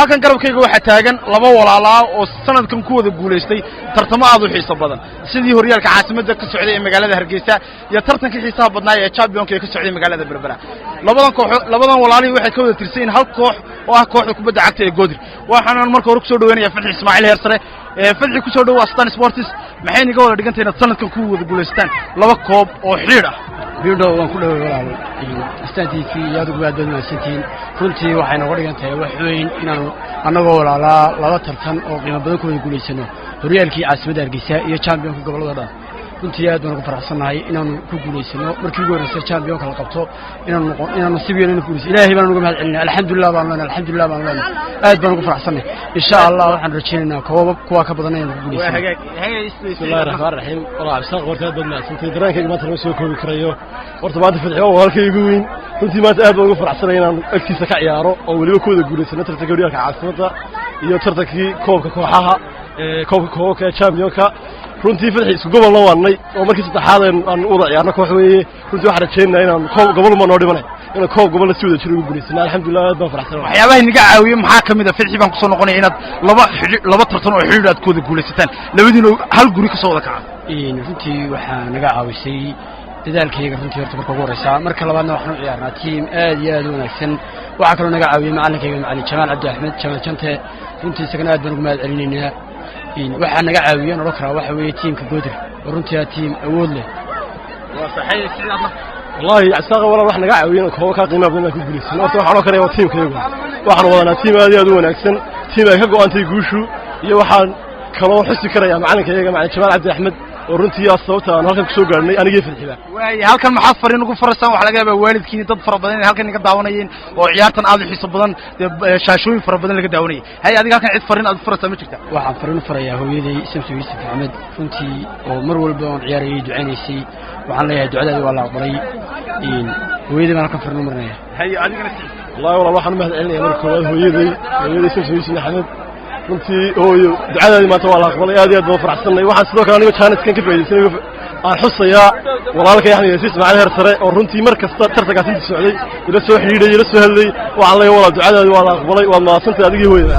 halkan garabkayga waxa taagan laba walaalaa oo sanadkan ku wada guuleystay tartamo aad u xiiso badan sidii horyaalka caasimadda ka socday ee magaalada Hargeysa iyo tartanka xiisaha badnaa ee championka ee ka socday magaalada Berbera labadan walaalii waxay ka wada tirsan hal koox oo ah kooxda kubadda cagta ee Goodir waxaan marka hore ku soo dhaweynaya Fadxi Ismaaciil Heersare Fadxi ku soo dhaw Astaan Sports maxay niga wada dhigantay inaad sanadkan ku wada guuleystaan laba koob oo xiriir ah بيردو وانكله ولا استنتي في يادو بعد ما سنتين كنتي وحنا ورجعنا تيا وحوين أنا قول على لا ترتن أو قيمة بدك يقول يسنو ريالكي عاصمة الجزائر يا شامبيون في قبل هذا كنتي يا دون كفر حسن هاي إنه كقول يسنو مركي يقول رسالة شامبيون كلا قبته إنه نسيبي إنه كقول إلهي بنا نقول الحمد لله بعملنا الحمد لله بعملنا دون كفر حسن إن شاء الله وحنا رجعنا كوا كبدنا يقول يسنو بسم الله الرحمن الرحيم والله عبسان قلت هذا الناس أنت درانك ما تلمسوا كل كريو ورتبات في الحوار وهالكي يقولين كنت ما تقابل وقف رحسنا أكتي سكع يارو أو اللي يكون يقول سنة ترتكبيرك عاصمة يترتكي كوكا كوحها كوكا شامبيونكا runtii fadxiis gobol la wadnay oo markii saddexaad aan u ciyaarno koox weeye runtii waxaan rajaynaynaa inaan koob gobol ma noo dhimanay in koob gobol la soo wada ugu guuleysana alxamdulillah aad baan faraxsanahay waxyaabaha inaga caawiye maxaa kamid ah fadxi baan ku soo noqonay inaad laba tartan oo xiriir aad ku wada guuleysataan labadiina hal guri ka soo wada kacay runtii waxaa naga caawisay dadaalkayga runtii horta marka ugu horeysa marka labaadna waxaan u ciyaarnaa tiim aad iyo aad u wanaagsan waxaa kaloo naga caawiyay macallinkayga macallin Jamaal Cabdi Axmed Jamaal Jante runtii isagana aad baan ugu mahad celinaynaa waxaa naga caawiyeen oo kala waxa weeye tiimka Goodir oo runtii tiim awood leh waa saxay sidana wallahi asaga wala wax naga caawiyeen koox ka qiimo badan ku guuleysay horta waxaan oo kale waa tiimkayga waxaan wadanaa tiim aad iyo aad u wanaagsan tiim ay ka go'aantay guushu iyo waxaan kaloo xisi karaya macallinkayga macallin Jamaal Cabdi Axmed runtii sababta aan halkan ku soo gaarnay anigii fadxiba way halkan maxaad fariin ugu farasaan wax laga yaabaa waalidkiina dad fara badan halkan iga daawanayeen oo ciyaartan aad u xiiso badan shaashooyin fara badan laga daawanayay hay adiga halkan cid fariin aad farasaan ma jirta waxaan fariin farayaa hooyaday Samsu Yusuf Axmed runtii oo mar walba aan ciyaarayay ducaynaysay waxaan leeyahay ducadaada waa la aqbalay hooyaday baan halkan fariin marnaya hay adigana wallahi wala waxaan mahad celinayaa marka hooyaday Samsu Yusuf Axmed runtii hooyo ducadaadi maanta waa la aqbalay aad iyo aad baan faraxsanahay waxaan sidoo kale aniga chance-kan ka faa'iideysanay aan xusayaa walaalkay Axmed Yasiis Ismaaciil Heersare oo runtii mar kasta tartankaas inta socday ila soo xiriiray ila soo hadlay waxaan leeyahay walaal ducadaadi waa la aqbalay waa mahadsantahay adigii hooyada